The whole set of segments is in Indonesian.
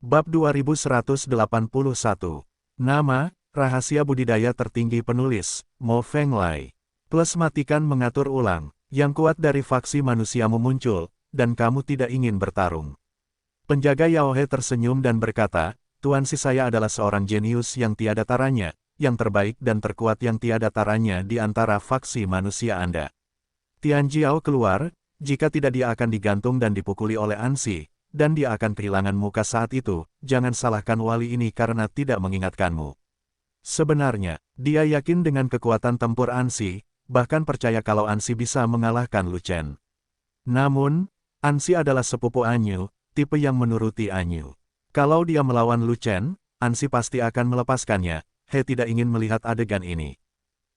Bab 2181. Nama, rahasia budidaya tertinggi penulis, Mo Feng Lai. Plus matikan mengatur ulang, yang kuat dari faksi manusiamu muncul, dan kamu tidak ingin bertarung. Penjaga Yaohe tersenyum dan berkata, Tuan Si saya adalah seorang jenius yang tiada taranya, yang terbaik dan terkuat yang tiada taranya di antara faksi manusia Anda. Tian Jiao keluar, jika tidak dia akan digantung dan dipukuli oleh Ansi, dan dia akan kehilangan muka saat itu. Jangan salahkan wali ini karena tidak mengingatkanmu. Sebenarnya, dia yakin dengan kekuatan tempur Ansi, bahkan percaya kalau Ansi bisa mengalahkan Lu Chen. Namun, Ansi adalah sepupu Anyu, tipe yang menuruti Anyu. Kalau dia melawan Lu Chen, Ansi pasti akan melepaskannya. He tidak ingin melihat adegan ini.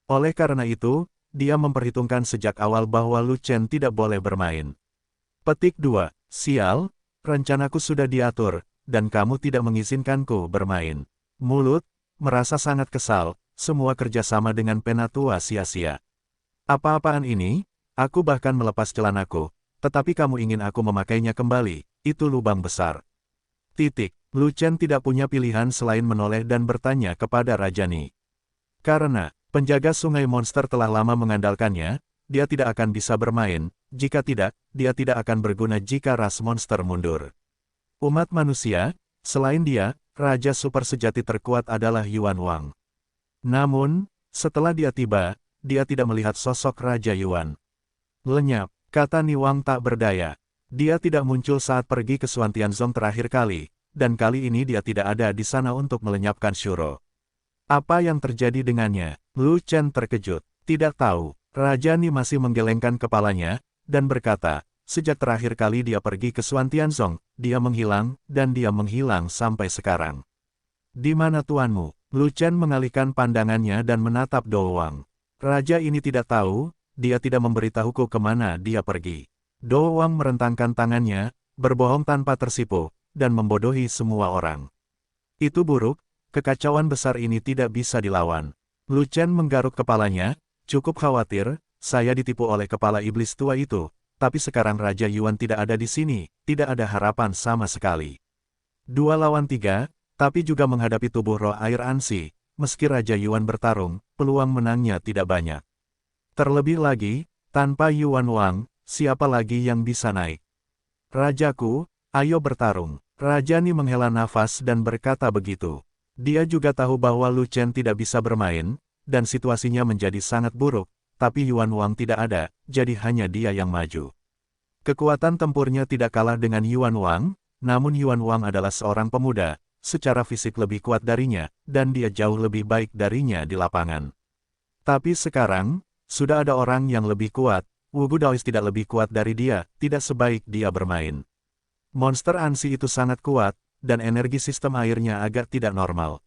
Oleh karena itu, dia memperhitungkan sejak awal bahwa Lu Chen tidak boleh bermain. Petik 2. Sial, rencanaku sudah diatur, dan kamu tidak mengizinkanku bermain. Mulut, merasa sangat kesal, semua kerjasama dengan Penatua sia-sia. Apa-apaan ini? Aku bahkan melepas celanaku, tetapi kamu ingin aku memakainya kembali, itu lubang besar. Lu Chen tidak punya pilihan selain menoleh dan bertanya kepada Rajani. Karena, penjaga sungai monster telah lama mengandalkannya, dia tidak akan bisa bermain, jika tidak, dia tidak akan berguna jika ras monster mundur. Umat manusia, selain dia, Raja Super sejati terkuat adalah Yuan Wang. Namun, setelah dia tiba, dia tidak melihat sosok Raja Yuan. Lenyap, kata Ni Wang tak berdaya. Dia tidak muncul saat pergi ke Xuantianzong terakhir kali, dan kali ini dia tidak ada di sana untuk melenyapkan Shuro. Apa yang terjadi dengannya? Lu Chen terkejut. Tidak tahu. Raja Ni masih menggelengkan kepalanya, dan berkata, sejak terakhir kali dia pergi ke Xuantianzong, dia menghilang, dan dia menghilang sampai sekarang. Di mana tuanmu? Lu Chen mengalihkan pandangannya dan menatap Do Wang. Raja ini tidak tahu, dia tidak memberitahuku kemana dia pergi. Do Wang merentangkan tangannya, berbohong tanpa tersipu, dan membodohi semua orang. Itu buruk, kekacauan besar ini tidak bisa dilawan. Lu Chen menggaruk kepalanya, cukup khawatir, saya ditipu oleh kepala iblis tua itu, tapi sekarang Raja Yuan tidak ada di sini, tidak ada harapan sama sekali. 2 lawan 3, tapi juga menghadapi tubuh roh air Ansi, meski Raja Yuan bertarung, peluang menangnya tidak banyak. Terlebih lagi, tanpa Yuan Wang, siapa lagi yang bisa naik? Rajaku, ayo bertarung. Raja Ni menghela nafas dan berkata begitu. Dia juga tahu bahwa Lu Chen tidak bisa bermain, dan situasinya menjadi sangat buruk, tapi Yuan Wang tidak ada, jadi hanya dia yang maju. Kekuatan tempurnya tidak kalah dengan Yuan Wang, namun Yuan Wang adalah seorang pemuda, secara fisik lebih kuat darinya, dan dia jauh lebih baik darinya di lapangan. Tapi sekarang, sudah ada orang yang lebih kuat, Wu Gudaois tidak lebih kuat dari dia, tidak sebaik dia bermain. Monster Ansi itu sangat kuat, dan energi sistem airnya agak tidak normal.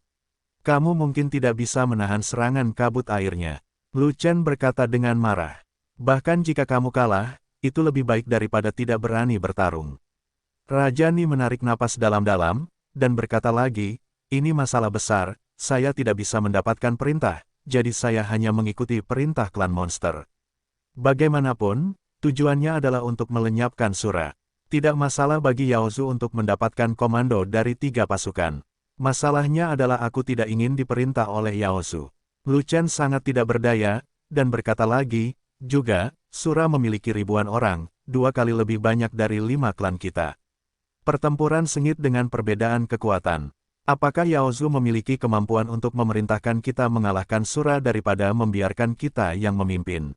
Kamu mungkin tidak bisa menahan serangan kabut airnya. Lu Chen berkata dengan marah. Bahkan jika kamu kalah, itu lebih baik daripada tidak berani bertarung. Raja Ni menarik napas dalam-dalam, dan berkata lagi, ini masalah besar, saya tidak bisa mendapatkan perintah, jadi saya hanya mengikuti perintah klan monster. Bagaimanapun, tujuannya adalah untuk melenyapkan Sura. Tidak masalah bagi Yaozu untuk mendapatkan komando dari 3 pasukan. Masalahnya adalah aku tidak ingin diperintah oleh Yaozu. Lu Chen sangat tidak berdaya, dan berkata lagi, juga, Sura memiliki ribuan orang, 2 kali lebih banyak dari 5 klan kita. Pertempuran sengit dengan perbedaan kekuatan. Apakah Yaozu memiliki kemampuan untuk memerintahkan kita mengalahkan Sura daripada membiarkan kita yang memimpin?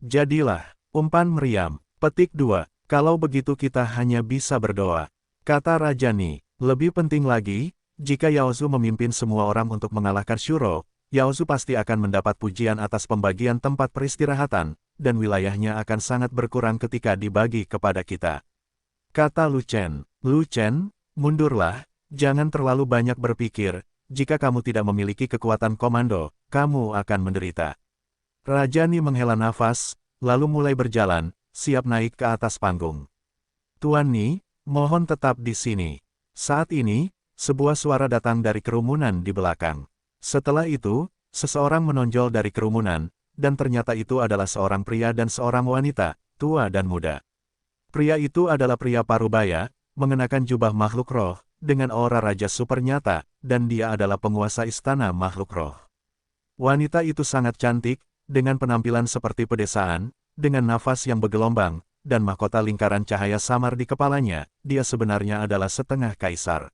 Jadilah, umpan meriam. Petik 2. Kalau begitu kita hanya bisa berdoa. Kata Raja Ni, lebih penting lagi, jika Yaozu memimpin semua orang untuk mengalahkan Shuro, Yaozu pasti akan mendapat pujian atas pembagian tempat peristirahatan, dan wilayahnya akan sangat berkurang ketika dibagi kepada kita. Kata Lu Chen, mundurlah, jangan terlalu banyak berpikir, jika kamu tidak memiliki kekuatan komando, kamu akan menderita. Raja Ni menghela nafas, lalu mulai berjalan, siap naik ke atas panggung. Tuan Ni, mohon tetap di sini. Saat ini, sebuah suara datang dari kerumunan di belakang. Setelah itu, seseorang menonjol dari kerumunan, dan ternyata itu adalah seorang pria dan seorang wanita, tua dan muda. Pria itu adalah pria parubaya, mengenakan jubah makhluk roh, dengan aura raja super nyata, dan dia adalah penguasa istana makhluk roh. Wanita itu sangat cantik, dengan penampilan seperti pedesaan, dengan nafas yang bergelombang, dan mahkota lingkaran cahaya samar di kepalanya. Dia sebenarnya adalah setengah kaisar.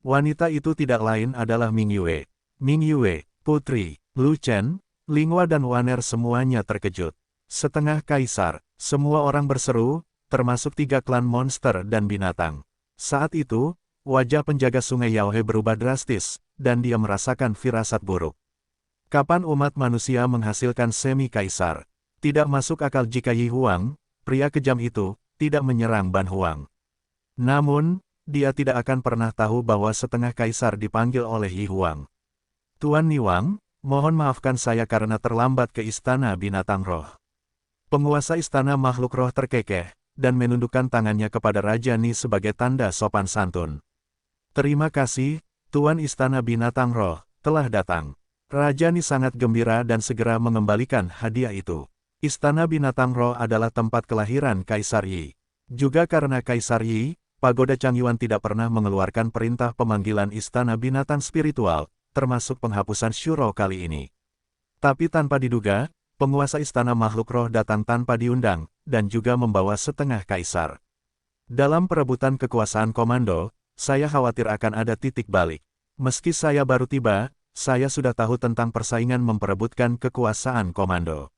Wanita itu tidak lain adalah Ming Yue. Ming Yue, putri, Lu Chen, Linghua dan Waner semuanya terkejut. Setengah kaisar, semua orang berseru, termasuk 3 klan monster dan binatang. Saat itu, wajah penjaga sungai Yaohe berubah drastis, dan dia merasakan firasat buruk. Kapan umat manusia menghasilkan semi-kaisar? Tidak masuk akal jika Yi Huang, pria kejam itu, tidak menyerang Ban Huang. Namun, dia tidak akan pernah tahu bahwa setengah kaisar dipanggil oleh Yi Huang. Tuan Niwang, mohon maafkan saya karena terlambat ke istana binatang roh. Penguasa istana makhluk roh terkekeh, dan menundukkan tangannya kepada Raja Ni sebagai tanda sopan santun. Terima kasih, Tuan Istana Binatang Roh, telah datang. Raja Ni sangat gembira dan segera mengembalikan hadiah itu. Istana Binatang Roh adalah tempat kelahiran Kaisar Yi. Juga karena Kaisar Yi, Pagoda Changyuan tidak pernah mengeluarkan perintah pemanggilan Istana Binatang Spiritual, termasuk penghapusan Shuro kali ini. Tapi tanpa diduga, penguasa Istana Makhluk Roh datang tanpa diundang, dan juga membawa setengah kaisar. Dalam perebutan kekuasaan komando, saya khawatir akan ada titik balik. Meski saya baru tiba, saya sudah tahu tentang persaingan memperebutkan kekuasaan komando.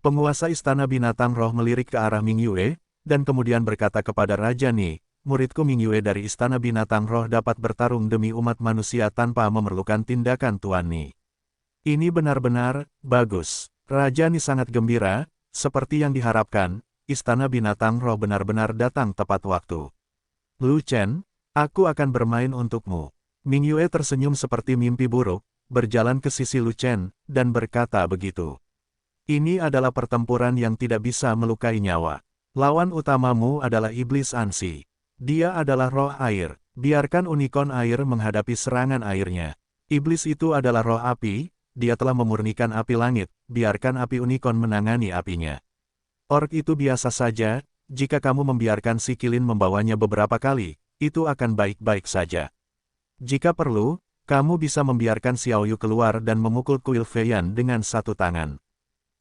Penguasa Istana Binatang Roh melirik ke arah Ming Yue, dan kemudian berkata kepada Raja Ni, muridku Ming Yue dari Istana Binatang Roh dapat bertarung demi umat manusia tanpa memerlukan tindakan Tuan Ni. Ini benar-benar bagus. Raja Ni sangat gembira, seperti yang diharapkan, Istana Binatang Roh benar-benar datang tepat waktu. Lu Chen, aku akan bermain untukmu. Ming Yue tersenyum seperti mimpi buruk, berjalan ke sisi Lu Chen, dan berkata begitu. Ini adalah pertempuran yang tidak bisa melukai nyawa. Lawan utamamu adalah Iblis Ansi. Dia adalah roh air, biarkan unicorn air menghadapi serangan airnya. Iblis itu adalah roh api, dia telah memurnikan api langit, biarkan api unicorn menangani apinya. Orc itu biasa saja, jika kamu membiarkan si Kilin membawanya beberapa kali, itu akan baik-baik saja. Jika perlu, kamu bisa membiarkan Xiaoyu keluar dan memukul kuil Feiyan dengan satu tangan.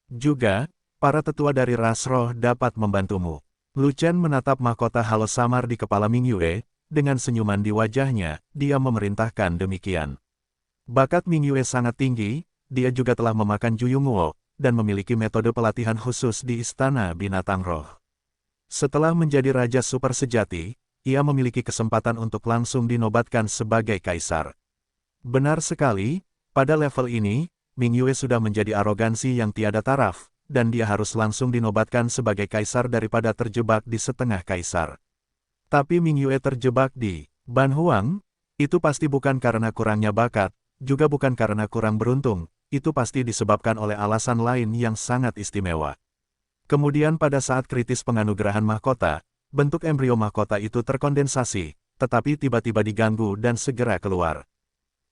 Juga, para tetua dari ras roh dapat membantumu. Lu Chen menatap mahkota halo samar di kepala Ming Yue, dengan senyuman di wajahnya, dia memerintahkan demikian. Bakat Ming Yue sangat tinggi, dia juga telah memakan Juyung Wo, dan memiliki metode pelatihan khusus di Istana Binatang Roh. Setelah menjadi Raja Super sejati, ia memiliki kesempatan untuk langsung dinobatkan sebagai Kaisar. Benar sekali, pada level ini, Ming Yue sudah menjadi arogansi yang tiada taraf, dan dia harus langsung dinobatkan sebagai Kaisar daripada terjebak di setengah Kaisar. Tapi Ming Yue terjebak di Ban Huang, itu pasti bukan karena kurangnya bakat, juga bukan karena kurang beruntung, itu pasti disebabkan oleh alasan lain yang sangat istimewa. Kemudian pada saat kritis penganugerahan mahkota, bentuk embrio mahkota itu terkondensasi, tetapi tiba-tiba diganggu dan segera keluar.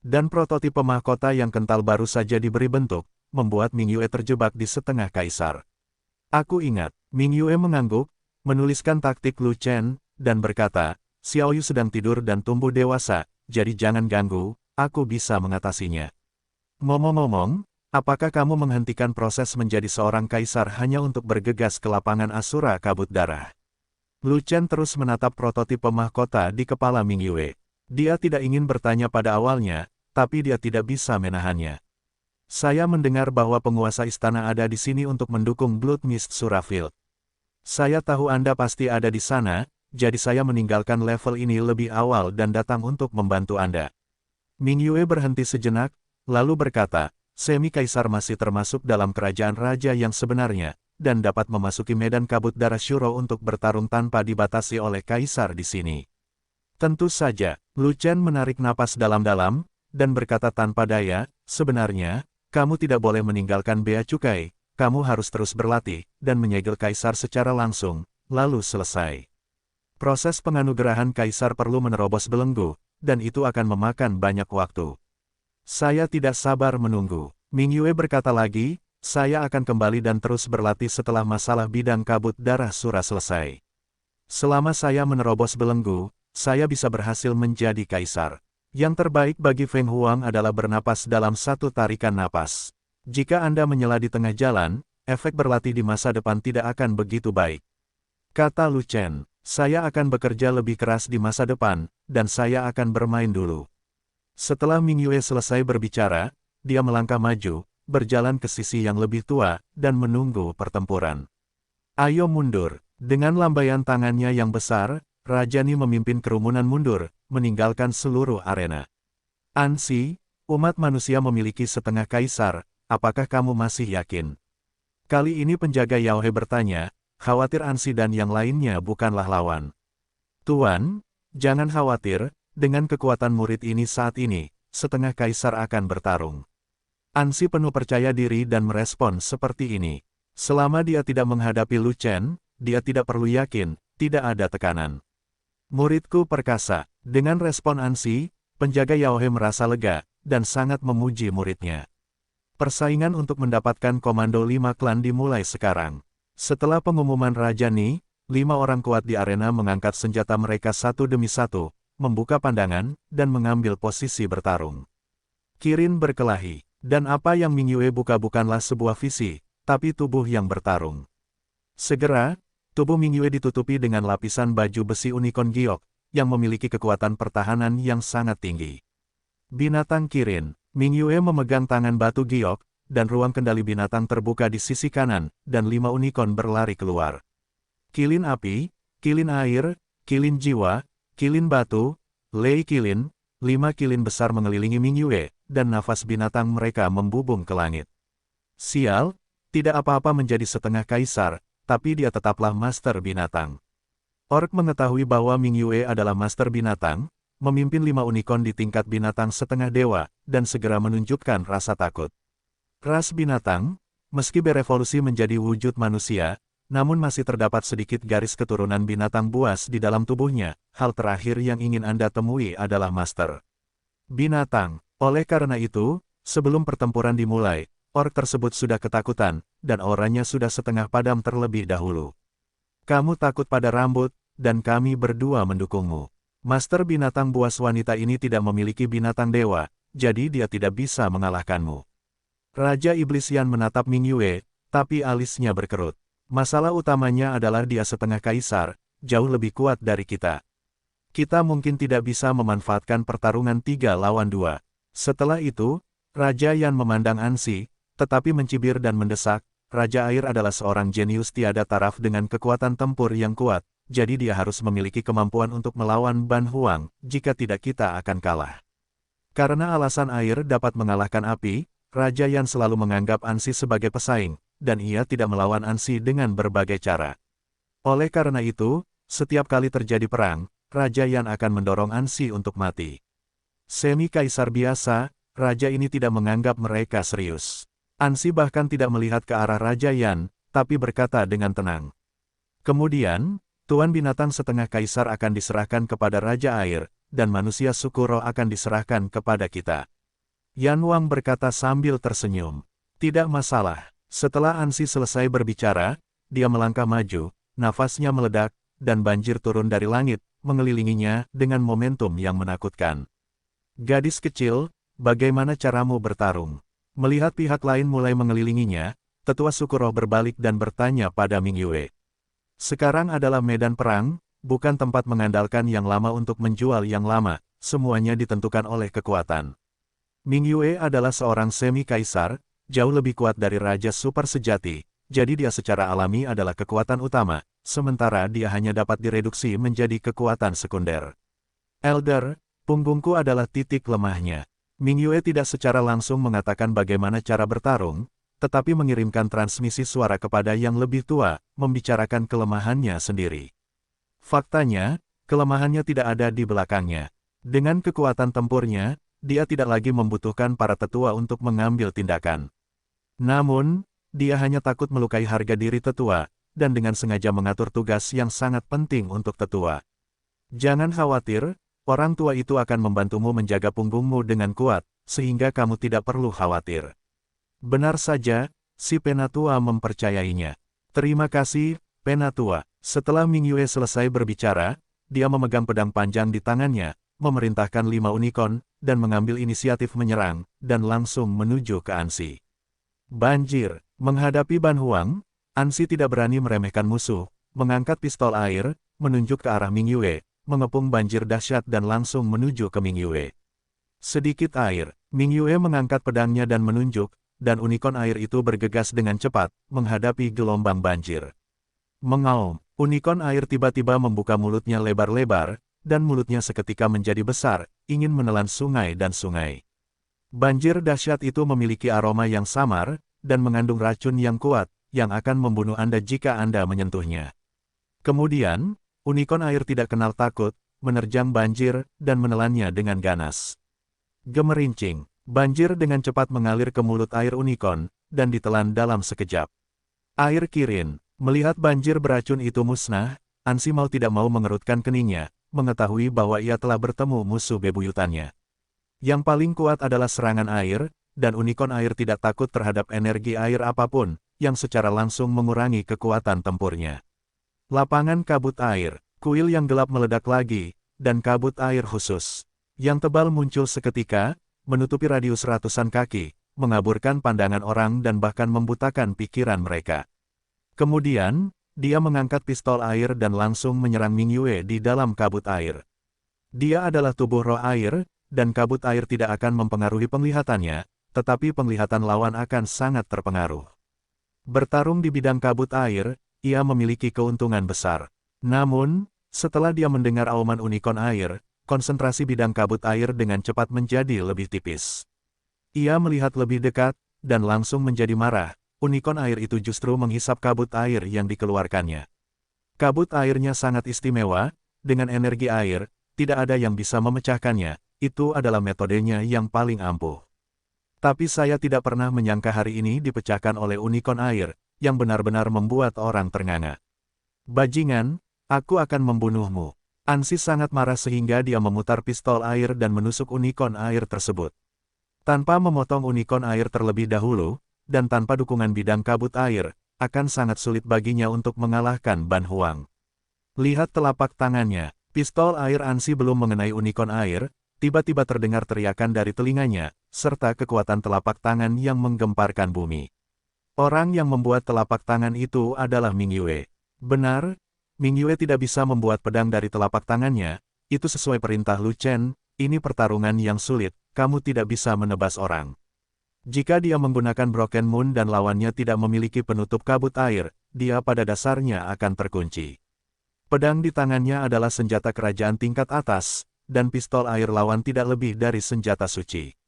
Dan prototipe mahkota yang kental baru saja diberi bentuk, membuat Ming Yue terjebak di setengah kaisar. Aku ingat, Ming Yue mengangguk, menuliskan taktik Lu Chen, dan berkata, Xiaoyu sedang tidur dan tumbuh dewasa, jadi jangan ganggu, aku bisa mengatasinya. Ngomong-ngomong, apakah kamu menghentikan proses menjadi seorang kaisar hanya untuk bergegas ke lapangan Asura Kabut Darah? Lu Chen terus menatap prototipe mahkota di kepala Ming Yue. Dia tidak ingin bertanya pada awalnya, tapi dia tidak bisa menahannya. Saya mendengar bahwa penguasa istana ada di sini untuk mendukung Blood Mist Surafield. Saya tahu Anda pasti ada di sana, jadi saya meninggalkan level ini lebih awal dan datang untuk membantu Anda. Ming Yue berhenti sejenak, lalu berkata, Semi-Kaisar masih termasuk dalam kerajaan raja yang sebenarnya, dan dapat memasuki medan kabut darah Shuro untuk bertarung tanpa dibatasi oleh Kaisar di sini. Tentu saja, Lu Chen menarik napas dalam-dalam, dan berkata tanpa daya, sebenarnya, kamu tidak boleh meninggalkan bea cukai, kamu harus terus berlatih, dan menyegel Kaisar secara langsung, lalu selesai. Proses penganugerahan Kaisar perlu menerobos belenggu, dan itu akan memakan banyak waktu. Saya tidak sabar menunggu. Ming Yue berkata lagi, saya akan kembali dan terus berlatih setelah masalah bidang kabut darah Sura selesai. Selama saya menerobos belenggu, saya bisa berhasil menjadi kaisar. Yang terbaik bagi Feng Huang adalah bernapas dalam satu tarikan napas. Jika Anda menyela di tengah jalan, efek berlatih di masa depan tidak akan begitu baik. Kata Lu Chen, saya akan bekerja lebih keras di masa depan, dan saya akan bermain dulu. Setelah Ming Yue selesai berbicara, dia melangkah maju, berjalan ke sisi yang lebih tua, dan menunggu pertempuran. Ayo mundur. Dengan lambaian tangannya yang besar, Raja Ni memimpin kerumunan mundur, meninggalkan seluruh arena. Ansi, umat manusia memiliki setengah kaisar, apakah kamu masih yakin? Kali ini penjaga Yaohe bertanya, khawatir Ansi dan yang lainnya bukanlah lawan. Tuan, jangan khawatir, dengan kekuatan murid ini saat ini, setengah kaisar akan bertarung. Ansi penuh percaya diri dan merespon seperti ini. Selama dia tidak menghadapi Lu Chen, dia tidak perlu yakin, tidak ada tekanan. Muridku perkasa. Dengan respon Ansi, penjaga Yaohe merasa lega, dan sangat memuji muridnya. Persaingan untuk mendapatkan komando 5 klan dimulai sekarang. Setelah pengumuman Raja Ni, 5 orang kuat di arena mengangkat senjata mereka satu demi satu, membuka pandangan, dan mengambil posisi bertarung. Kirin berkelahi, dan apa yang Ming Yue buka bukanlah sebuah visi, tapi tubuh yang bertarung. Segera, tubuh Ming Yue ditutupi dengan lapisan baju besi unicorn giok, yang memiliki kekuatan pertahanan yang sangat tinggi. Binatang Kirin, Ming Yue memegang tangan batu giok, dan ruang kendali binatang terbuka di sisi kanan, dan 5 unicorn berlari keluar. Kilin api, kilin air, kilin jiwa, kilin batu, lei kilin, 5 kilin besar mengelilingi Ming Yue, dan nafas binatang mereka membubung ke langit. Sial, tidak apa-apa menjadi setengah kaisar, tapi dia tetaplah master binatang. Orc mengetahui bahwa Ming Yue adalah master binatang, memimpin 5 unicorn di tingkat binatang setengah dewa, dan segera menunjukkan rasa takut. Ras binatang, meski berevolusi menjadi wujud manusia, namun masih terdapat sedikit garis keturunan binatang buas di dalam tubuhnya. Hal terakhir yang ingin Anda temui adalah master binatang. Oleh karena itu, sebelum pertempuran dimulai, orc tersebut sudah ketakutan, dan auranya sudah setengah padam terlebih dahulu. Kamu takut pada rambut, dan kami berdua mendukungmu. Master binatang buas wanita ini tidak memiliki binatang dewa, jadi dia tidak bisa mengalahkanmu. Raja Iblis Yan menatap Ming Yue, tapi alisnya berkerut. Masalah utamanya adalah dia setengah kaisar, jauh lebih kuat dari kita. Kita mungkin tidak bisa memanfaatkan pertarungan 3 lawan 2. Setelah itu, Raja Yan memandang Ansi, tetapi mencibir dan mendesak. Raja Air adalah seorang jenius tiada taraf dengan kekuatan tempur yang kuat, jadi dia harus memiliki kemampuan untuk melawan Ban Huang, jika tidak kita akan kalah. Karena alasan air dapat mengalahkan api, Raja Yan selalu menganggap Ansi sebagai pesaing, dan ia tidak melawan Ansi dengan berbagai cara. Oleh karena itu, setiap kali terjadi perang, Raja Yan akan mendorong Ansi untuk mati. Semi-kaisar biasa, raja ini tidak menganggap mereka serius. Ansi bahkan tidak melihat ke arah Raja Yan, tapi berkata dengan tenang. Kemudian, Tuan Binatang setengah kaisar akan diserahkan kepada Raja Air, dan manusia suku roh akan diserahkan kepada kita. Yan Wang berkata sambil tersenyum. Tidak masalah. Setelah Ansi selesai berbicara, dia melangkah maju, nafasnya meledak, dan banjir turun dari langit, mengelilinginya dengan momentum yang menakutkan. Gadis kecil, bagaimana caramu bertarung? Melihat pihak lain mulai mengelilinginya, tetua suku roh berbalik dan bertanya pada Ming Yue. Sekarang adalah medan perang, bukan tempat mengandalkan yang lama untuk menjual yang lama, semuanya ditentukan oleh kekuatan. Ming Yue adalah seorang semi-kaisar, jauh lebih kuat dari raja super sejati, jadi dia secara alami adalah kekuatan utama, sementara dia hanya dapat direduksi menjadi kekuatan sekunder. Elder, punggungku adalah titik lemahnya. Ming Yue tidak secara langsung mengatakan bagaimana cara bertarung, tetapi mengirimkan transmisi suara kepada yang lebih tua, membicarakan kelemahannya sendiri. Faktanya, kelemahannya tidak ada di belakangnya. Dengan kekuatan tempurnya, dia tidak lagi membutuhkan para tetua untuk mengambil tindakan. Namun, dia hanya takut melukai harga diri tetua, dan dengan sengaja mengatur tugas yang sangat penting untuk tetua. Jangan khawatir, orang tua itu akan membantumu menjaga punggungmu dengan kuat, sehingga kamu tidak perlu khawatir. Benar saja, si penatua mempercayainya. Terima kasih, penatua. Setelah Ming Yue selesai berbicara, dia memegang pedang panjang di tangannya, memerintahkan 5 unicorn, dan mengambil inisiatif menyerang, dan langsung menuju ke Ansi. Banjir. Menghadapi Ban Huang, Ansi tidak berani meremehkan musuh, mengangkat pistol air, menunjuk ke arah Ming Yue, mengepung banjir dahsyat dan langsung menuju ke Ming Yue. Sedikit air, Ming Yue mengangkat pedangnya dan menunjuk, dan unicorn air itu bergegas dengan cepat, menghadapi gelombang banjir. Mengaum, unicorn air tiba-tiba membuka mulutnya lebar-lebar, dan mulutnya seketika menjadi besar, ingin menelan sungai dan sungai. Banjir dahsyat itu memiliki aroma yang samar, dan mengandung racun yang kuat, yang akan membunuh Anda jika Anda menyentuhnya. Kemudian, unicorn air tidak kenal takut, menerjang banjir, dan menelannya dengan ganas. Gemerincing, banjir dengan cepat mengalir ke mulut air unicorn, dan ditelan dalam sekejap. Air Kirin, melihat banjir beracun itu musnah, Ansi mau tidak mau mengerutkan keningnya, mengetahui bahwa ia telah bertemu musuh bebuyutannya. Yang paling kuat adalah serangan air, dan unicorn air tidak takut terhadap energi air apapun, yang secara langsung mengurangi kekuatan tempurnya. Lapangan kabut air, kuil yang gelap meledak lagi, dan kabut air khusus, yang tebal muncul seketika, menutupi radius ratusan kaki, mengaburkan pandangan orang dan bahkan membutakan pikiran mereka. Kemudian, dia mengangkat pistol air dan langsung menyerang Ming Yue di dalam kabut air. Dia adalah tubuh roh air, dan kabut air tidak akan mempengaruhi penglihatannya, tetapi penglihatan lawan akan sangat terpengaruh. Bertarung di bidang kabut air, ia memiliki keuntungan besar. Namun, setelah dia mendengar auman unicorn air, konsentrasi bidang kabut air dengan cepat menjadi lebih tipis. Ia melihat lebih dekat, dan langsung menjadi marah. Unicorn air itu justru menghisap kabut air yang dikeluarkannya. Kabut airnya sangat istimewa, dengan energi air, tidak ada yang bisa memecahkannya, itu adalah metodenya yang paling ampuh. Tapi saya tidak pernah menyangka hari ini dipecahkan oleh unicorn air, yang benar-benar membuat orang ternganga. Bajingan, aku akan membunuhmu. Ansi sangat marah sehingga dia memutar pistol air dan menusuk unicorn air tersebut. Tanpa memotong unicorn air terlebih dahulu, dan tanpa dukungan bidang kabut air, akan sangat sulit baginya untuk mengalahkan Ban Huang. Lihat telapak tangannya, pistol air Ansi belum mengenai unicorn air, tiba-tiba terdengar teriakan dari telinganya, serta kekuatan telapak tangan yang menggemparkan bumi. Orang yang membuat telapak tangan itu adalah Ming Yue. Benar, Ming Yue tidak bisa membuat pedang dari telapak tangannya, itu sesuai perintah Lu Chen, ini pertarungan yang sulit, kamu tidak bisa menebas orang. Jika dia menggunakan Broken Moon dan lawannya tidak memiliki penutup kabut air, dia pada dasarnya akan terkunci. Pedang di tangannya adalah senjata kerajaan tingkat atas, dan pistol air lawan tidak lebih dari senjata suci.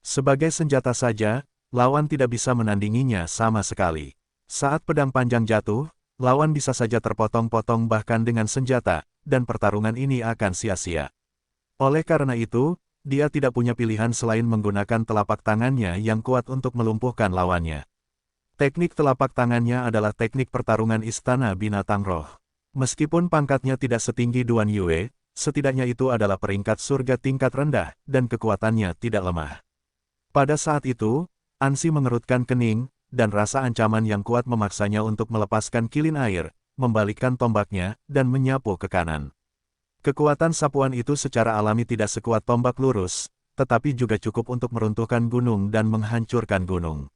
Sebagai senjata saja, lawan tidak bisa menandinginya sama sekali. Saat pedang panjang jatuh, lawan bisa saja terpotong-potong bahkan dengan senjata, dan pertarungan ini akan sia-sia. Oleh karena itu, dia tidak punya pilihan selain menggunakan telapak tangannya yang kuat untuk melumpuhkan lawannya. Teknik telapak tangannya adalah teknik pertarungan istana binatang roh. Meskipun pangkatnya tidak setinggi Duan Yue, setidaknya itu adalah peringkat surga tingkat rendah, dan kekuatannya tidak lemah. Pada saat itu, Ansi mengerutkan kening, dan rasa ancaman yang kuat memaksanya untuk melepaskan kilin air, membalikkan tombaknya, dan menyapu ke kanan. Kekuatan sapuan itu secara alami tidak sekuat tombak lurus, tetapi juga cukup untuk meruntuhkan gunung dan menghancurkan gunung.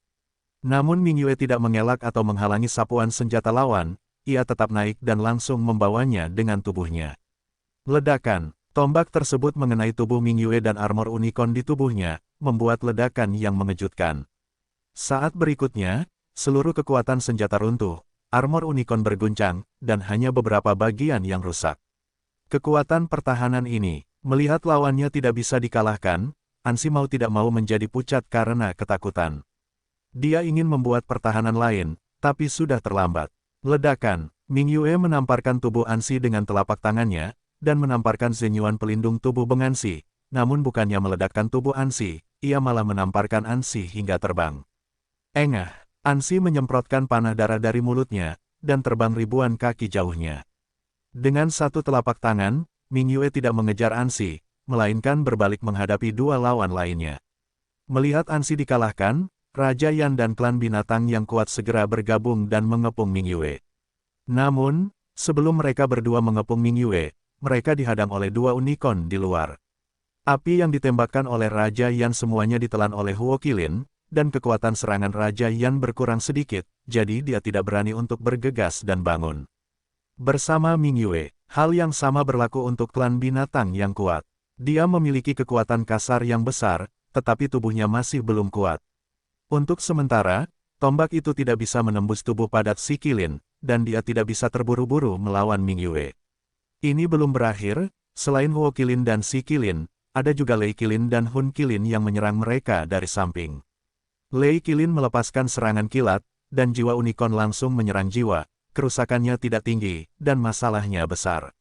Namun Ming Yue tidak mengelak atau menghalangi sapuan senjata lawan, ia tetap naik dan langsung membawanya dengan tubuhnya. Ledakan, tombak tersebut mengenai tubuh Ming Yue dan armor unicorn di tubuhnya, membuat ledakan yang mengejutkan. Saat berikutnya, seluruh kekuatan senjata runtuh, armor unicorn berguncang, dan hanya beberapa bagian yang rusak. Kekuatan pertahanan ini, melihat lawannya tidak bisa dikalahkan, Ansi mau tidak mau menjadi pucat karena ketakutan. Dia ingin membuat pertahanan lain, tapi sudah terlambat. Ledakan, Ming Yue menamparkan tubuh Ansi dengan telapak tangannya, dan menamparkan zenyuan pelindung tubuh Bengansi, namun bukannya meledakkan tubuh Ansi, ia malah menamparkan Ansi hingga terbang. Engah, Ansi menyemprotkan panah darah dari mulutnya, dan terbang ribuan kaki jauhnya. Dengan satu telapak tangan, Ming Yue tidak mengejar Ansi, melainkan berbalik menghadapi dua lawan lainnya. Melihat Ansi dikalahkan, Raja Yan dan klan binatang yang kuat segera bergabung dan mengepung Ming Yue. Namun, sebelum mereka berdua mengepung Ming Yue, mereka dihadang oleh dua unicorn di luar. Api yang ditembakkan oleh Raja Yan semuanya ditelan oleh Huo Qilin, dan kekuatan serangan Raja Yan berkurang sedikit, jadi dia tidak berani untuk bergegas dan bangun. Bersama Ming Yue, hal yang sama berlaku untuk klan binatang yang kuat. Dia memiliki kekuatan kasar yang besar, tetapi tubuhnya masih belum kuat. Untuk sementara, tombak itu tidak bisa menembus tubuh padat si Qilin, dan dia tidak bisa terburu-buru melawan Ming Yue. Ini belum berakhir, selain Huo Qilin dan si Qilin, ada juga Lei Qilin dan Hun Qilin yang menyerang mereka dari samping. Lei Qilin melepaskan serangan kilat, dan jiwa unicorn langsung menyerang jiwa. Kerusakannya tidak tinggi, dan masalahnya besar.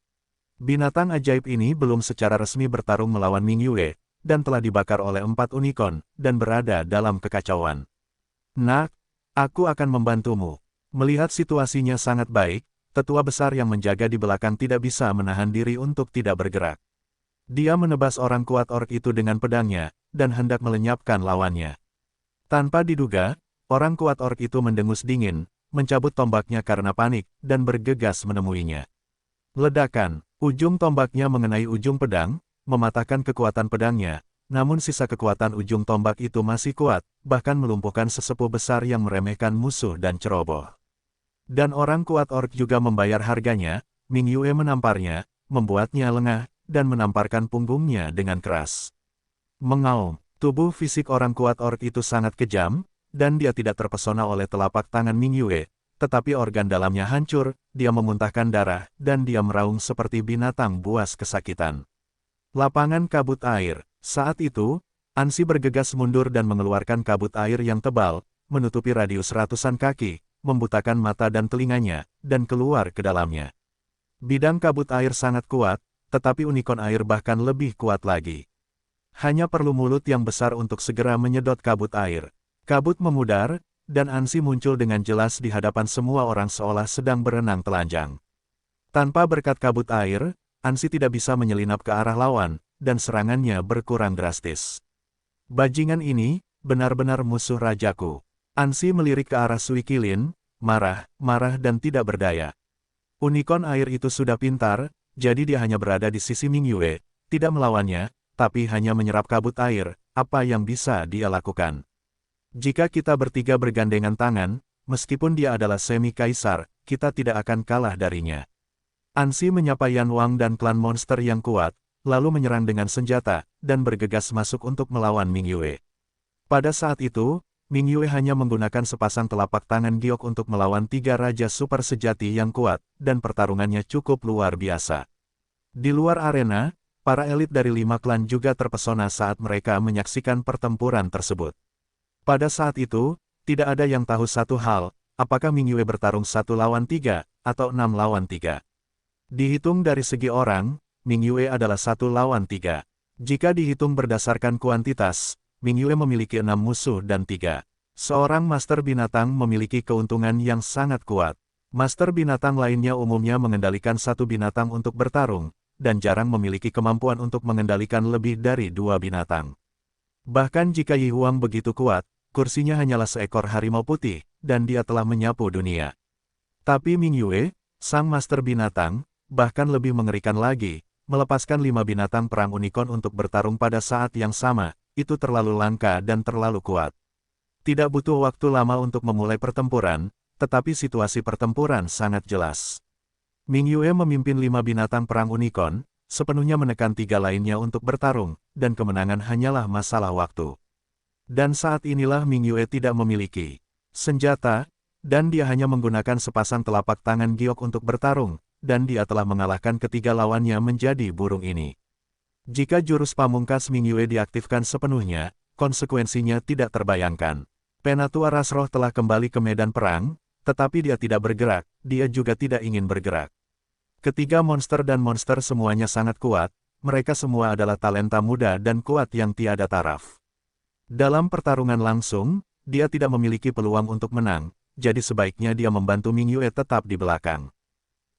Binatang ajaib ini belum secara resmi bertarung melawan Ming Yue, dan telah dibakar oleh 4 unicorn, dan berada dalam kekacauan. Nak, aku akan membantumu. Melihat situasinya sangat baik, tetua besar yang menjaga di belakang tidak bisa menahan diri untuk tidak bergerak. Dia menebas orang kuat orc itu dengan pedangnya, dan hendak melenyapkan lawannya. Tanpa diduga, orang kuat orc itu mendengus dingin, mencabut tombaknya karena panik, dan bergegas menemuinya. Ledakan, ujung tombaknya mengenai ujung pedang, mematahkan kekuatan pedangnya, namun sisa kekuatan ujung tombak itu masih kuat, bahkan melumpuhkan sesepuh besar yang meremehkan musuh dan ceroboh. Dan orang kuat orc juga membayar harganya. Ming Yue menamparnya, membuatnya lengah, dan menamparkan punggungnya dengan keras. Mengaum, tubuh fisik orang kuat orc itu sangat kejam, dan dia tidak terpesona oleh telapak tangan Ming Yue, tetapi organ dalamnya hancur, dia memuntahkan darah, dan dia meraung seperti binatang buas kesakitan. Lapangan kabut air. Saat itu, Ansi bergegas mundur dan mengeluarkan kabut air yang tebal, menutupi radius ratusan kaki, membutakan mata dan telinganya, dan keluar ke dalamnya. Bidang kabut air sangat kuat, tetapi unicorn air bahkan lebih kuat lagi. Hanya perlu mulut yang besar untuk segera menyedot kabut air. Kabut memudar, dan Ansi muncul dengan jelas di hadapan semua orang seolah sedang berenang telanjang. Tanpa berkat kabut air, Ansi tidak bisa menyelinap ke arah lawan, dan serangannya berkurang drastis. Bajingan ini, benar-benar musuh rajaku. Ansi melirik ke arah Sui Qilin, marah dan tidak berdaya. Unicorn air itu sudah pintar, jadi dia hanya berada di sisi Ming Yue, tidak melawannya, tapi hanya menyerap kabut air. Apa yang bisa dia lakukan? Jika kita bertiga bergandengan tangan, meskipun dia adalah semi-kaisar, kita tidak akan kalah darinya. Ansi menyapa Yan Wang dan klan monster yang kuat, lalu menyerang dengan senjata, dan bergegas masuk untuk melawan Ming Yue. Pada saat itu, Ming Yue hanya menggunakan sepasang telapak tangan giok untuk melawan 3 raja super sejati yang kuat, dan pertarungannya cukup luar biasa. Di luar arena, para elit dari 5 klan juga terpesona saat mereka menyaksikan pertempuran tersebut. Pada saat itu, tidak ada yang tahu satu hal, apakah Ming Yue bertarung 1 lawan 3, atau 6 lawan 3. Dihitung dari segi orang, Ming Yue adalah 1 lawan 3. Jika dihitung berdasarkan kuantitas, Ming Yue memiliki 6 musuh dan 3. Seorang master binatang memiliki keuntungan yang sangat kuat. Master binatang lainnya umumnya mengendalikan 1 binatang untuk bertarung, dan jarang memiliki kemampuan untuk mengendalikan lebih dari 2 binatang. Bahkan jika Yi Huang begitu kuat, kursinya hanyalah seekor harimau putih, dan dia telah menyapu dunia. Tapi Ming Yue, sang master binatang, bahkan lebih mengerikan lagi, melepaskan 5 binatang perang unicorn untuk bertarung pada saat yang sama, itu terlalu langka dan terlalu kuat. Tidak butuh waktu lama untuk memulai pertempuran, tetapi situasi pertempuran sangat jelas. Ming Yue memimpin 5 binatang perang unicorn, sepenuhnya menekan 3 lainnya untuk bertarung, dan kemenangan hanyalah masalah waktu. Dan saat inilah Ming Yue tidak memiliki senjata, dan dia hanya menggunakan sepasang telapak tangan giok untuk bertarung, dan dia telah mengalahkan ketiga lawannya menjadi burung ini. Jika jurus pamungkas Ming Yue diaktifkan sepenuhnya, konsekuensinya tidak terbayangkan. Penatua Rasroh telah kembali ke medan perang, tetapi dia tidak bergerak, dia juga tidak ingin bergerak. Ketiga monster dan monster semuanya sangat kuat, mereka semua adalah talenta muda dan kuat yang tiada taraf. Dalam pertarungan langsung, dia tidak memiliki peluang untuk menang, jadi sebaiknya dia membantu Ming Yue tetap di belakang.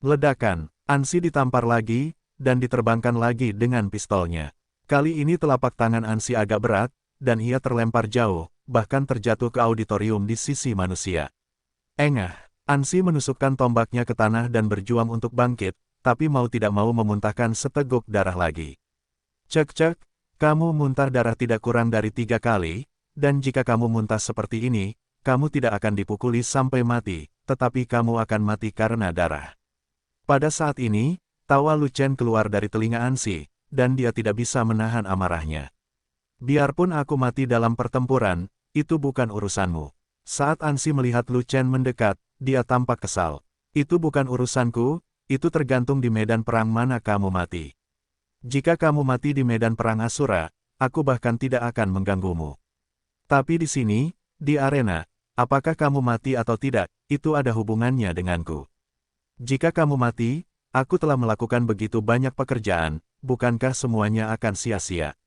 Ledakan, Ansi ditampar lagi, dan diterbangkan lagi dengan pistolnya. Kali ini telapak tangan Ansi agak berat, dan ia terlempar jauh, bahkan terjatuh ke auditorium di sisi manusia. Engah, Ansi menusukkan tombaknya ke tanah dan berjuang untuk bangkit, tapi mau tidak mau memuntahkan seteguk darah lagi. Cek-cek, kamu muntah darah tidak kurang dari 3 kali, dan jika kamu muntah seperti ini, kamu tidak akan dipukuli sampai mati, tetapi kamu akan mati karena darah. Pada saat ini, tawa Lu Chen keluar dari telinga Ansi, dan dia tidak bisa menahan amarahnya. Biarpun aku mati dalam pertempuran, itu bukan urusanmu. Saat Ansi melihat Lu Chen mendekat, dia tampak kesal. Itu bukan urusanku, itu tergantung di medan perang mana kamu mati. Jika kamu mati di medan perang Asura, aku bahkan tidak akan mengganggumu. Tapi di sini, di arena, apakah kamu mati atau tidak, itu ada hubungannya denganku. Jika kamu mati, aku telah melakukan begitu banyak pekerjaan, bukankah semuanya akan sia-sia?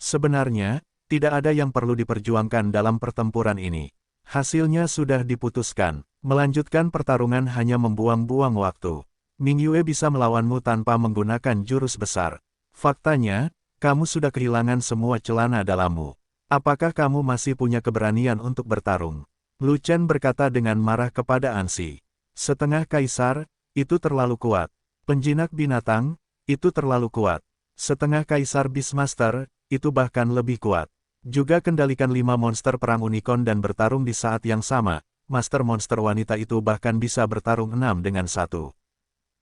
Sebenarnya, tidak ada yang perlu diperjuangkan dalam pertempuran ini. Hasilnya sudah diputuskan. Melanjutkan pertarungan hanya membuang-buang waktu. Ming Yue bisa melawanmu tanpa menggunakan jurus besar. Faktanya, kamu sudah kehilangan semua celana dalammu. Apakah kamu masih punya keberanian untuk bertarung? Lu Chen berkata dengan marah kepada Ansi. Setengah kaisar, itu terlalu kuat. Penjinak binatang, itu terlalu kuat. Setengah kaisar Beastmaster, itu bahkan lebih kuat. Juga kendalikan 5 monster perang unicorn dan bertarung di saat yang sama, master monster wanita itu bahkan bisa bertarung 6 dengan 1.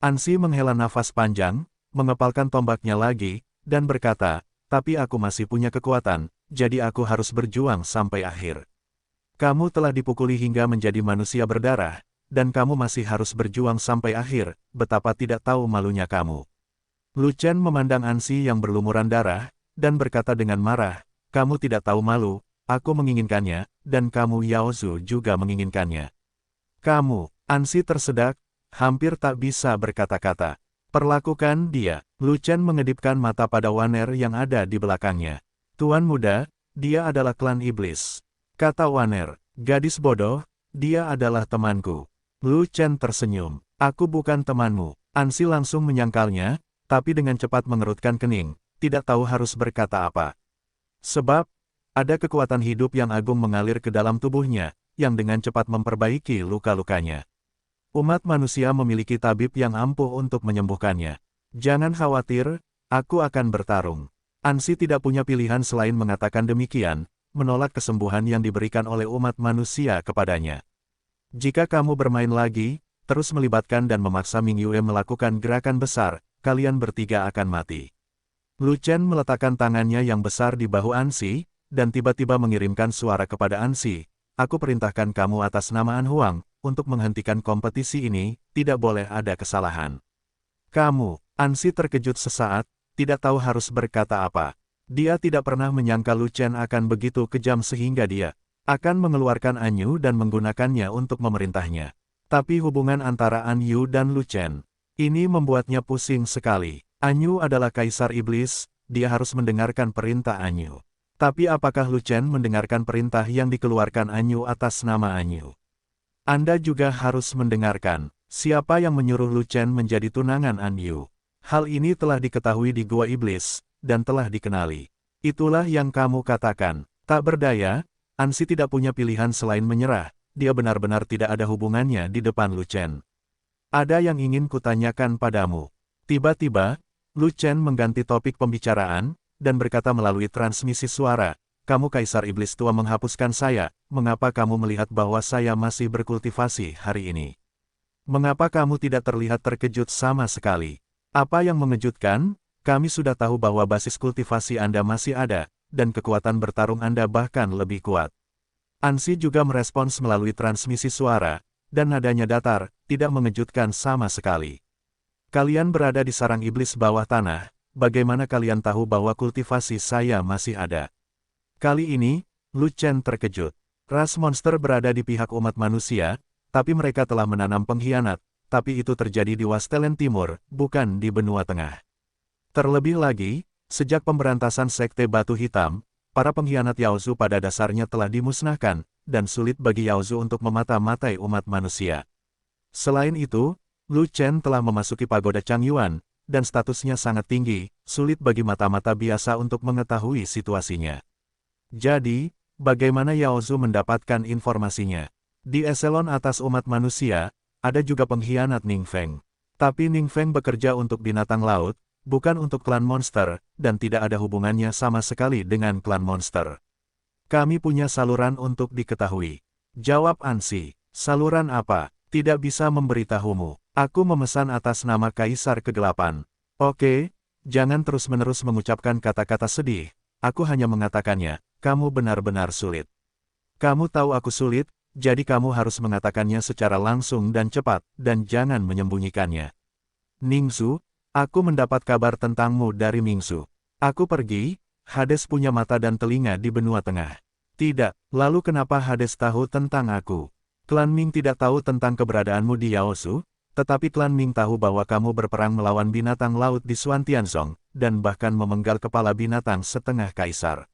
Ansi menghela nafas panjang, mengepalkan tombaknya lagi, dan berkata, tapi aku masih punya kekuatan, jadi aku harus berjuang sampai akhir. Kamu telah dipukuli hingga menjadi manusia berdarah, dan kamu masih harus berjuang sampai akhir, betapa tidak tahu malunya kamu. Lu Chen memandang Ansi yang berlumuran darah, dan berkata dengan marah, kamu tidak tahu malu, aku menginginkannya, dan kamu Yao Zu juga menginginkannya. Kamu, Ansi tersedak, hampir tak bisa berkata-kata. Perlakukan dia. Lu Chen mengedipkan mata pada Waner yang ada di belakangnya. Tuan muda, dia adalah klan iblis. Kata Waner, gadis bodoh, dia adalah temanku. Lu Chen tersenyum. Aku bukan temanmu. Ansi langsung menyangkalnya, tapi dengan cepat mengerutkan kening, tidak tahu harus berkata apa. Sebab, ada kekuatan hidup yang agung mengalir ke dalam tubuhnya, yang dengan cepat memperbaiki luka-lukanya. Umat manusia memiliki tabib yang ampuh untuk menyembuhkannya. Jangan khawatir, aku akan bertarung. Ansi tidak punya pilihan selain mengatakan demikian, menolak kesembuhan yang diberikan oleh umat manusia kepadanya. Jika kamu bermain lagi, terus melibatkan dan memaksa Ming Yue melakukan gerakan besar, kalian bertiga akan mati. Lu Chen meletakkan tangannya yang besar di bahu Ansi, dan tiba-tiba mengirimkan suara kepada Ansi, aku perintahkan kamu atas nama An Huang, untuk menghentikan kompetisi ini, tidak boleh ada kesalahan. Kamu, Ansi terkejut sesaat, tidak tahu harus berkata apa. Dia tidak pernah menyangka Lu Chen akan begitu kejam sehingga dia akan mengeluarkan An Yu dan menggunakannya untuk memerintahnya. Tapi hubungan antara An Yu dan Lu Chen, ini membuatnya pusing sekali. An Yu adalah kaisar iblis, dia harus mendengarkan perintah An Yu. Tapi apakah Lu Chen mendengarkan perintah yang dikeluarkan An Yu atas nama An Yu? Anda juga harus mendengarkan, siapa yang menyuruh Lu Chen menjadi tunangan An Yu. Hal ini telah diketahui di Gua Iblis, dan telah dikenali. Itulah yang kamu katakan. Tak berdaya, Ansi tidak punya pilihan selain menyerah, dia benar-benar tidak ada hubungannya di depan Lu Chen. Ada yang ingin kutanyakan padamu. Tiba-tiba, Lu Chen mengganti topik pembicaraan, dan berkata melalui transmisi suara, kamu Kaisar Iblis Tua menghapuskan saya, mengapa kamu melihat bahwa saya masih berkultivasi hari ini? Mengapa kamu tidak terlihat terkejut sama sekali? Apa yang mengejutkan? Kami sudah tahu bahwa basis kultivasi Anda masih ada, dan kekuatan bertarung Anda bahkan lebih kuat. Ansi juga merespons melalui transmisi suara, dan nadanya datar, tidak mengejutkan sama sekali. Kalian berada di sarang iblis bawah tanah, bagaimana kalian tahu bahwa kultivasi saya masih ada? Kali ini, Lu Chen terkejut. Ras monster berada di pihak umat manusia, tapi mereka telah menanam pengkhianat, tapi itu terjadi di Wastelen Timur, bukan di benua tengah. Terlebih lagi, sejak pemberantasan Sekte Batu Hitam, para pengkhianat Yaozu pada dasarnya telah dimusnahkan, dan sulit bagi Yaozu untuk memata-matai umat manusia. Selain itu, Lu Chen telah memasuki pagoda Changyuan, dan statusnya sangat tinggi, sulit bagi mata-mata biasa untuk mengetahui situasinya. Jadi, bagaimana Yaozu mendapatkan informasinya? Di eselon atas umat manusia, ada juga pengkhianat Ning Feng. Tapi Ning Feng bekerja untuk binatang laut, bukan untuk klan monster, dan tidak ada hubungannya sama sekali dengan klan monster. Kami punya saluran untuk diketahui. Jawab Ansi. Saluran apa? Tidak bisa memberitahumu. Aku memesan atas nama Kaisar Kegelapan. Oke, jangan terus-menerus mengucapkan kata-kata sedih. Aku hanya mengatakannya, kamu benar-benar sulit. Kamu tahu aku sulit, jadi kamu harus mengatakannya secara langsung dan cepat, dan jangan menyembunyikannya. Ningxu, aku mendapat kabar tentangmu dari Mingxu. Aku pergi, Hades punya mata dan telinga di benua tengah. Tidak, lalu kenapa Hades tahu tentang aku? Klan Ming tidak tahu tentang keberadaanmu di Yaosu, tetapi klan Ming tahu bahwa kamu berperang melawan binatang laut di Xuantianzong, dan bahkan memenggal kepala binatang setengah kaisar.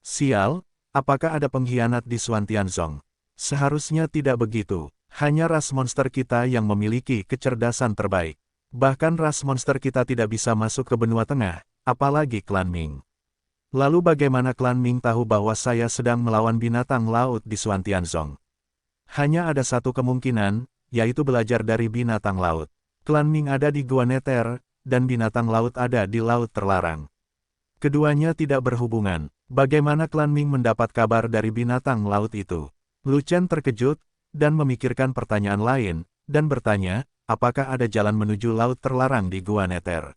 Sial, apakah ada pengkhianat di Xuantianzong? Seharusnya tidak begitu, hanya ras monster kita yang memiliki kecerdasan terbaik. Bahkan ras monster kita tidak bisa masuk ke benua tengah, apalagi klan Ming. Lalu bagaimana klan Ming tahu bahwa saya sedang melawan binatang laut di Xuantianzong? Hanya ada satu kemungkinan, yaitu belajar dari binatang laut. Klan Ming ada di Gua Neter, dan binatang laut ada di Laut Terlarang. Keduanya tidak berhubungan. Bagaimana klan Ming mendapat kabar dari binatang laut itu? Lu Chen terkejut, dan memikirkan pertanyaan lain, dan bertanya, apakah ada jalan menuju Laut Terlarang di Gua Neter?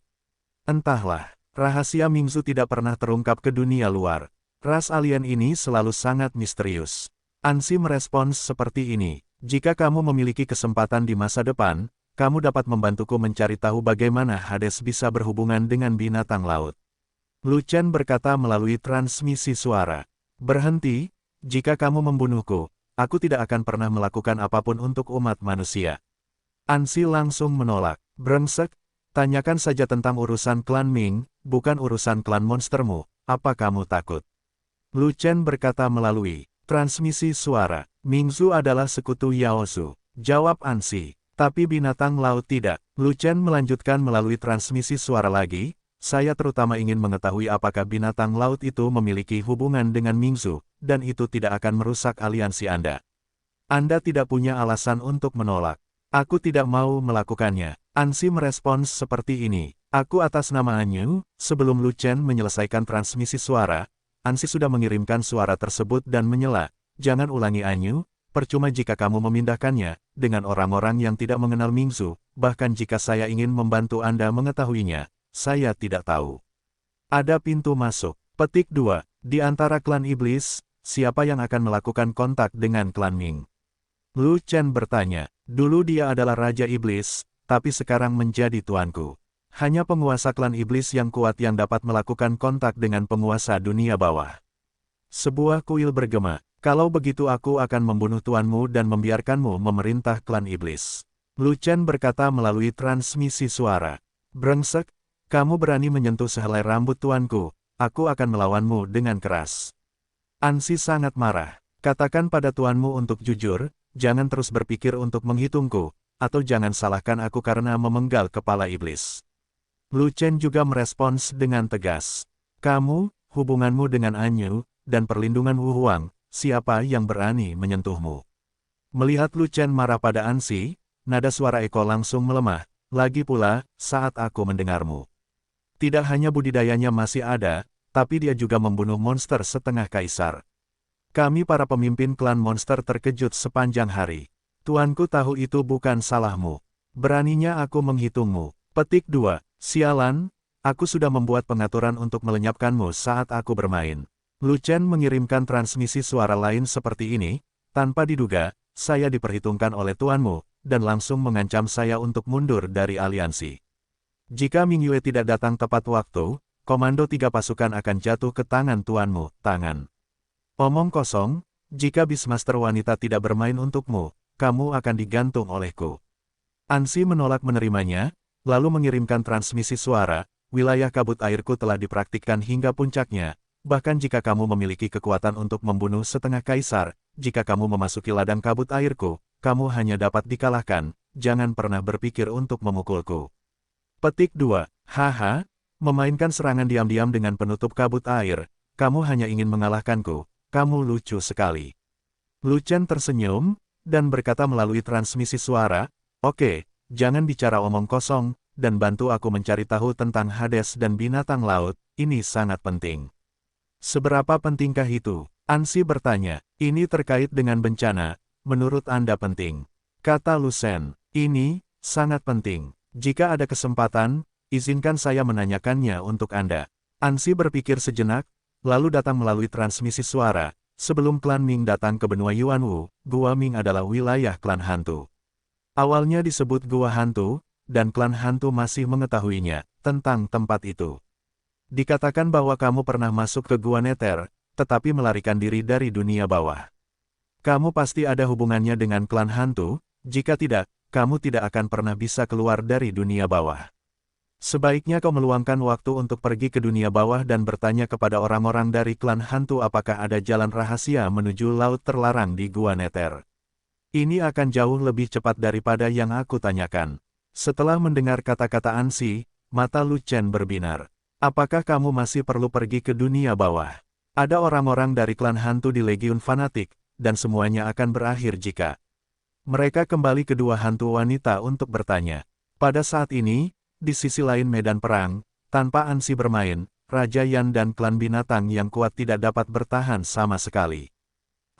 Entahlah, rahasia Mingzu tidak pernah terungkap ke dunia luar. Ras alien ini selalu sangat misterius. Ansi merespons seperti ini, jika kamu memiliki kesempatan di masa depan, kamu dapat membantuku mencari tahu bagaimana Hades bisa berhubungan dengan binatang laut. Lu Chen berkata melalui transmisi suara. Berhenti, jika kamu membunuhku, aku tidak akan pernah melakukan apapun untuk umat manusia. Ansi langsung menolak. Brengsek, tanyakan saja tentang urusan klan Ming, bukan urusan klan monstermu, apa kamu takut? Lu Chen berkata melalui transmisi suara. Mingzu adalah sekutu Yaosu. Jawab Ansi. Tapi binatang laut tidak. Lu Chen melanjutkan melalui transmisi suara lagi. Saya terutama ingin mengetahui apakah binatang laut itu memiliki hubungan dengan Mingzu, dan itu tidak akan merusak aliansi Anda. Anda tidak punya alasan untuk menolak. Aku tidak mau melakukannya. Ansi merespons seperti ini. Aku atas nama Anyu, sebelum Lu Chen menyelesaikan transmisi suara, Ansi sudah mengirimkan suara tersebut dan menyela, jangan ulangi Anyu, percuma jika kamu memindahkannya, dengan orang-orang yang tidak mengenal Mingzu, bahkan jika saya ingin membantu Anda mengetahuinya, saya tidak tahu. Ada pintu masuk. Petik 2. Di antara klan iblis, siapa yang akan melakukan kontak dengan klan Ming? Lu Chen bertanya, dulu dia adalah Raja Iblis, tapi sekarang menjadi tuanku. Hanya penguasa klan iblis yang kuat yang dapat melakukan kontak dengan penguasa dunia bawah. Sebuah kuil bergema, kalau begitu aku akan membunuh tuanmu dan membiarkanmu memerintah klan iblis. Lu Chen berkata melalui transmisi suara. Brengsek, kamu berani menyentuh sehelai rambut tuanku, aku akan melawanmu dengan keras. Ansi sangat marah. Katakan pada tuanmu untuk jujur, jangan terus berpikir untuk menghitungku, atau jangan salahkan aku karena memenggal kepala iblis. Lu Chen juga merespons dengan tegas. Kamu, hubunganmu dengan Anyu, dan perlindungan Wu Huang, siapa yang berani menyentuhmu? Melihat Lu Chen marah pada Ansi, nada suara Eko langsung melemah, lagi pula, saat aku mendengarmu. Tidak hanya budidayanya masih ada, tapi dia juga membunuh monster setengah kaisar. Kami para pemimpin klan monster terkejut sepanjang hari. Tuanku tahu itu bukan salahmu. Beraninya aku menghitungmu. Petik 2. Sialan, aku sudah membuat pengaturan untuk melenyapkanmu saat aku bermain. Lu Chen mengirimkan transmisi suara lain seperti ini, tanpa diduga, saya diperhitungkan oleh tuanmu, dan langsung mengancam saya untuk mundur dari aliansi. Jika Ming Yue tidak datang tepat waktu, komando 3 pasukan akan jatuh ke tangan tuanmu, tangan. Omong kosong, jika Beastmaster wanita tidak bermain untukmu, kamu akan digantung olehku. Ansi menolak menerimanya, lalu mengirimkan transmisi suara, wilayah kabut airku telah dipraktikkan hingga puncaknya, bahkan jika kamu memiliki kekuatan untuk membunuh setengah kaisar, jika kamu memasuki ladang kabut airku, kamu hanya dapat dikalahkan, jangan pernah berpikir untuk memukulku. Petik 2. Haha, memainkan serangan diam-diam dengan penutup kabut air, kamu hanya ingin mengalahkanku, kamu lucu sekali. Lu Chen tersenyum, dan berkata melalui transmisi suara, oke, jangan bicara omong kosong, dan bantu aku mencari tahu tentang Hades dan binatang laut, ini sangat penting. Seberapa pentingkah itu? Ansi bertanya. Ini terkait dengan bencana, menurut Anda penting. Kata Lucien, ini sangat penting. Jika ada kesempatan, izinkan saya menanyakannya untuk Anda. Ansi berpikir sejenak, lalu datang melalui transmisi suara. Sebelum klan Ming datang ke benua Yuanwu, Gua Ming adalah wilayah klan hantu. Awalnya disebut Gua Hantu, dan klan hantu masih mengetahuinya tentang tempat itu. Dikatakan bahwa kamu pernah masuk ke Gua Nether, tetapi melarikan diri dari dunia bawah. Kamu pasti ada hubungannya dengan klan hantu, jika tidak, kamu tidak akan pernah bisa keluar dari dunia bawah. Sebaiknya kau meluangkan waktu untuk pergi ke dunia bawah dan bertanya kepada orang-orang dari klan hantu apakah ada jalan rahasia menuju laut terlarang di Gua Nether. Ini akan jauh lebih cepat daripada yang aku tanyakan. Setelah mendengar kata-kata Ansi, mata Lucien berbinar. Apakah kamu masih perlu pergi ke dunia bawah? Ada orang-orang dari klan hantu di Legiun Fanatik, dan semuanya akan berakhir jika mereka kembali ke dua hantu wanita untuk bertanya. Pada saat ini, di sisi lain medan perang, tanpa Ansi bermain, Raja Yan dan klan binatang yang kuat tidak dapat bertahan sama sekali.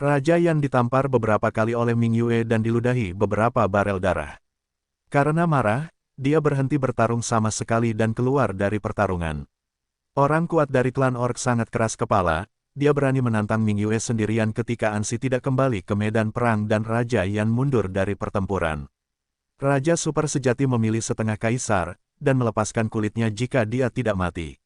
Raja Yan ditampar beberapa kali oleh Ming Yue dan diludahi beberapa barel darah. Karena marah, dia berhenti bertarung sama sekali dan keluar dari pertarungan. Orang kuat dari klan Orc sangat keras kepala, dia berani menantang Ming Yue sendirian ketika Ansi tidak kembali ke medan perang dan Raja Yan mundur dari pertempuran. Raja super sejati memilih setengah kaisar, dan melepaskan kulitnya jika dia tidak mati.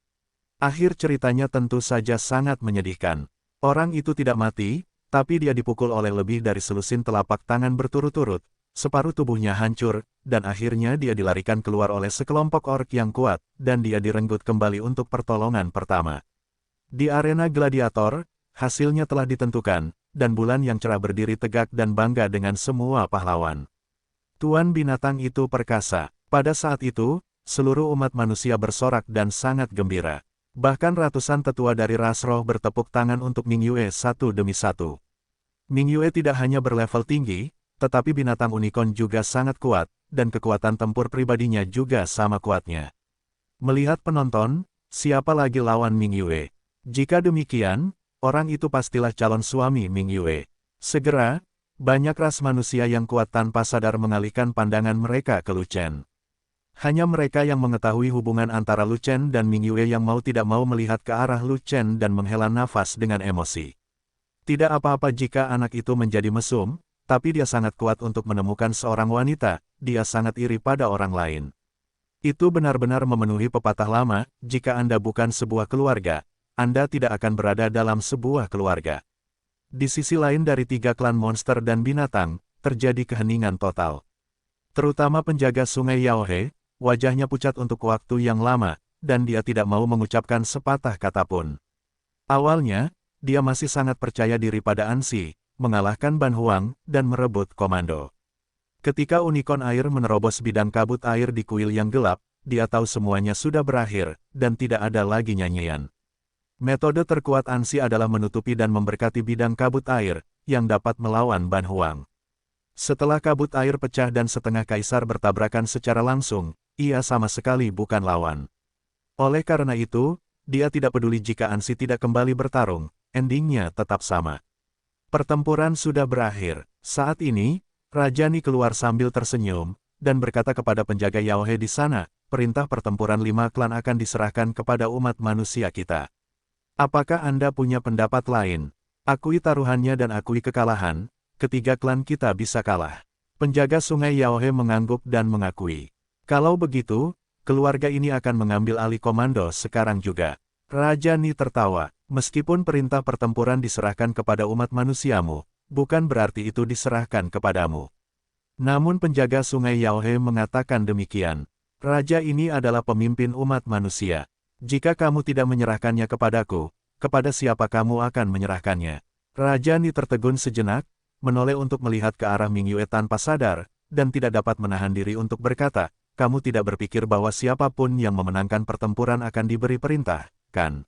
Akhir ceritanya tentu saja sangat menyedihkan. Orang itu tidak mati, tapi dia dipukul oleh lebih dari selusin telapak tangan berturut-turut, separuh tubuhnya hancur, dan akhirnya dia dilarikan keluar oleh sekelompok orc yang kuat, dan dia direnggut kembali untuk pertolongan pertama. Di arena gladiator, hasilnya telah ditentukan, dan bulan yang cerah berdiri tegak dan bangga dengan semua pahlawan. Tuan binatang itu perkasa. Pada saat itu, seluruh umat manusia bersorak dan sangat gembira. Bahkan ratusan tetua dari ras roh bertepuk tangan untuk Ming Yue satu demi satu. Ming Yue tidak hanya berlevel tinggi, tetapi binatang unicorn juga sangat kuat, dan kekuatan tempur pribadinya juga sama kuatnya. Melihat penonton, siapa lagi lawan Ming Yue? Jika demikian, orang itu pastilah calon suami Ming Yue. Segera, banyak ras manusia yang kuat tanpa sadar mengalihkan pandangan mereka ke Lucien. Hanya mereka yang mengetahui hubungan antara Lucien dan Ming Yue yang mau tidak mau melihat ke arah Lucien dan menghela nafas dengan emosi. Tidak apa-apa jika anak itu menjadi mesum, tapi dia sangat kuat untuk menemukan seorang wanita, dia sangat iri pada orang lain. Itu benar-benar memenuhi pepatah lama, jika Anda bukan sebuah keluarga, Anda tidak akan berada dalam sebuah keluarga. Di sisi lain dari tiga klan monster dan binatang, terjadi keheningan total. Terutama penjaga sungai Yaohe, wajahnya pucat untuk waktu yang lama, dan dia tidak mau mengucapkan sepatah kata pun. Awalnya, dia masih sangat percaya diri pada Ansi, mengalahkan Ban Huang, dan merebut komando. Ketika unicorn air menerobos bidang kabut air di kuil yang gelap, dia tahu semuanya sudah berakhir, dan tidak ada lagi nyanyian. Metode terkuat Ansi adalah menutupi dan memberkati bidang kabut air, yang dapat melawan Ban Huang. Setelah kabut air pecah dan setengah kaisar bertabrakan secara langsung, ia sama sekali bukan lawan. Oleh karena itu, dia tidak peduli jika Ansi tidak kembali bertarung, endingnya tetap sama. Pertempuran sudah berakhir. Saat ini, Raja Ni keluar sambil tersenyum, dan berkata kepada penjaga Yaohe di sana, perintah pertempuran 5 klan akan diserahkan kepada umat manusia kita. Apakah Anda punya pendapat lain? Akui taruhannya dan akui kekalahan, ketiga klan kita bisa kalah. Penjaga sungai Yaohe mengangguk dan mengakui. Kalau begitu, keluarga ini akan mengambil alih komando sekarang juga. Raja Ni tertawa, meskipun perintah pertempuran diserahkan kepada umat manusiamu, bukan berarti itu diserahkan kepadamu. Namun penjaga sungai Yaohe mengatakan demikian. Raja ini adalah pemimpin umat manusia. Jika kamu tidak menyerahkannya kepadaku, kepada siapa kamu akan menyerahkannya? Raja Ni tertegun sejenak, menoleh untuk melihat ke arah Ming Yue tanpa sadar, dan tidak dapat menahan diri untuk berkata, kamu tidak berpikir bahwa siapapun yang memenangkan pertempuran akan diberi perintah, kan?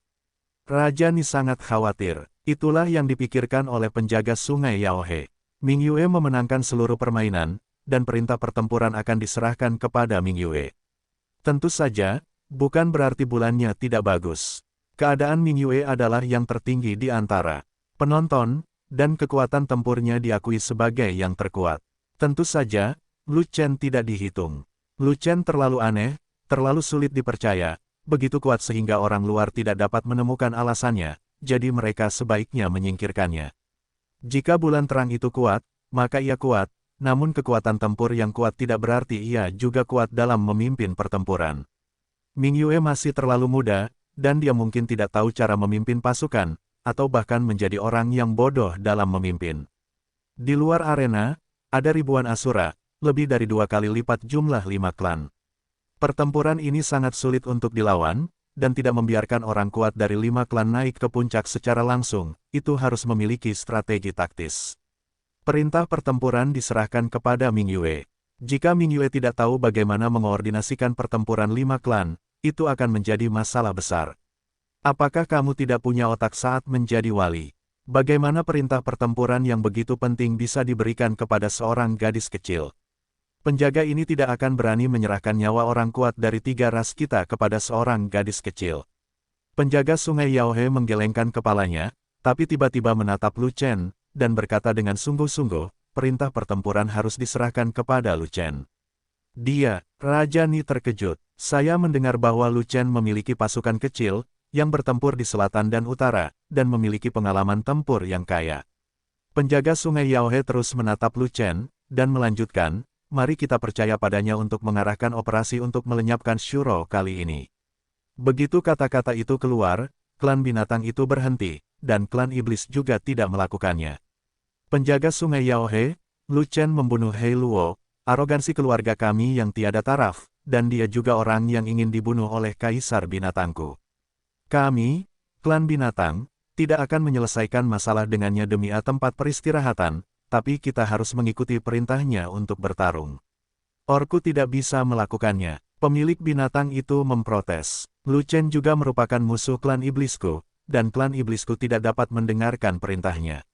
Raja Ni sangat khawatir. Itulah yang dipikirkan oleh penjaga sungai Yaohe. Ming Yue memenangkan seluruh permainan, dan perintah pertempuran akan diserahkan kepada Ming Yue. Tentu saja, bukan berarti bulannya tidak bagus. Keadaan Ming Yue adalah yang tertinggi di antara penonton, dan kekuatan tempurnya diakui sebagai yang terkuat. Tentu saja, Lu Chen tidak dihitung. Lu Chen terlalu aneh, terlalu sulit dipercaya, begitu kuat sehingga orang luar tidak dapat menemukan alasannya, jadi mereka sebaiknya menyingkirkannya. Jika bulan terang itu kuat, maka ia kuat, namun kekuatan tempur yang kuat tidak berarti ia juga kuat dalam memimpin pertempuran. Ming Yue masih terlalu muda, dan dia mungkin tidak tahu cara memimpin pasukan, atau bahkan menjadi orang yang bodoh dalam memimpin. Di luar arena, ada ribuan asura, lebih dari 2 kali lipat jumlah 5 klan. Pertempuran ini sangat sulit untuk dilawan, dan tidak membiarkan orang kuat dari 5 klan naik ke puncak secara langsung, itu harus memiliki strategi taktis. Perintah pertempuran diserahkan kepada Ming Yue. Jika Ming Yue tidak tahu bagaimana mengoordinasikan pertempuran 5 klan, itu akan menjadi masalah besar. Apakah kamu tidak punya otak saat menjadi wali? Bagaimana perintah pertempuran yang begitu penting bisa diberikan kepada seorang gadis kecil? Penjaga ini tidak akan berani menyerahkan nyawa orang kuat dari 3 ras kita kepada seorang gadis kecil. Penjaga Sungai Yaohe menggelengkan kepalanya, tapi tiba-tiba menatap Lu Chen, dan berkata dengan sungguh-sungguh, perintah pertempuran harus diserahkan kepada Lu Chen. Dia, Raja Ni terkejut. Saya mendengar bahwa Lu Chen memiliki pasukan kecil, yang bertempur di selatan dan utara, dan memiliki pengalaman tempur yang kaya. Penjaga Sungai Yaohe terus menatap Lu Chen, dan melanjutkan, mari kita percaya padanya untuk mengarahkan operasi untuk melenyapkan Shuro kali ini. Begitu kata-kata itu keluar, klan binatang itu berhenti, dan klan iblis juga tidak melakukannya. Penjaga Sungai Yaohe, Lu Chen membunuh Hei Luo, arogansi keluarga kami yang tiada taraf, dan dia juga orang yang ingin dibunuh oleh kaisar binatangku. Kami, klan binatang, tidak akan menyelesaikan masalah dengannya demi tempat peristirahatan, tapi kita harus mengikuti perintahnya untuk bertarung. Orku tidak bisa melakukannya. Pemilik binatang itu memprotes. Lu Chen juga merupakan musuh klan iblisku, dan klan iblisku tidak dapat mendengarkan perintahnya.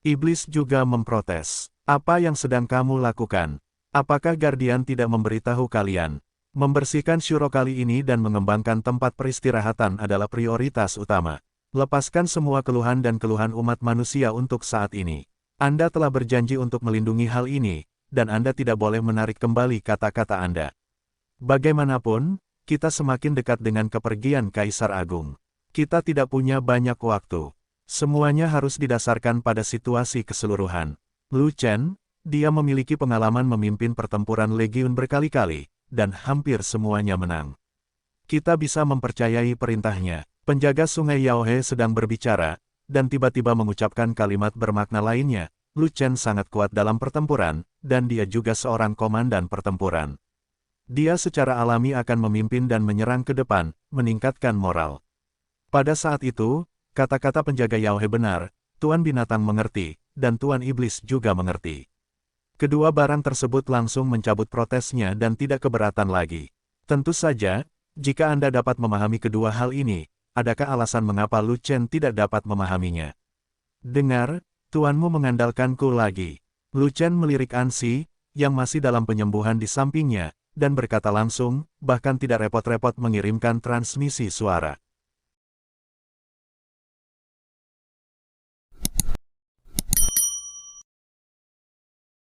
Iblis juga memprotes. Apa yang sedang kamu lakukan? Apakah Guardian tidak memberitahu kalian? Membersihkan Shuro kali ini dan mengembangkan tempat peristirahatan adalah prioritas utama. Lepaskan semua keluhan dan keluhan umat manusia untuk saat ini. Anda telah berjanji untuk melindungi hal ini, dan Anda tidak boleh menarik kembali kata-kata Anda. Bagaimanapun, kita semakin dekat dengan kepergian Kaisar Agung. Kita tidak punya banyak waktu. Semuanya harus didasarkan pada situasi keseluruhan. Lu Chen, dia memiliki pengalaman memimpin pertempuran legiun berkali-kali, dan hampir semuanya menang. Kita bisa mempercayai perintahnya. Penjaga Sungai Yaohe sedang berbicara, dan tiba-tiba mengucapkan kalimat bermakna lainnya. Lu Chen sangat kuat dalam pertempuran, dan dia juga seorang komandan pertempuran. Dia secara alami akan memimpin dan menyerang ke depan, meningkatkan moral. Pada saat itu, kata-kata penjaga Yaohe benar, Tuan Binatang mengerti, dan Tuan Iblis juga mengerti. Kedua barang tersebut langsung mencabut protesnya dan tidak keberatan lagi. Tentu saja, jika Anda dapat memahami kedua hal ini, adakah alasan mengapa Lu Chen tidak dapat memahaminya? Dengar, tuanmu mengandalkanku lagi. Lu Chen melirik Ansi, yang masih dalam penyembuhan di sampingnya, dan berkata langsung, bahkan tidak repot-repot mengirimkan transmisi suara.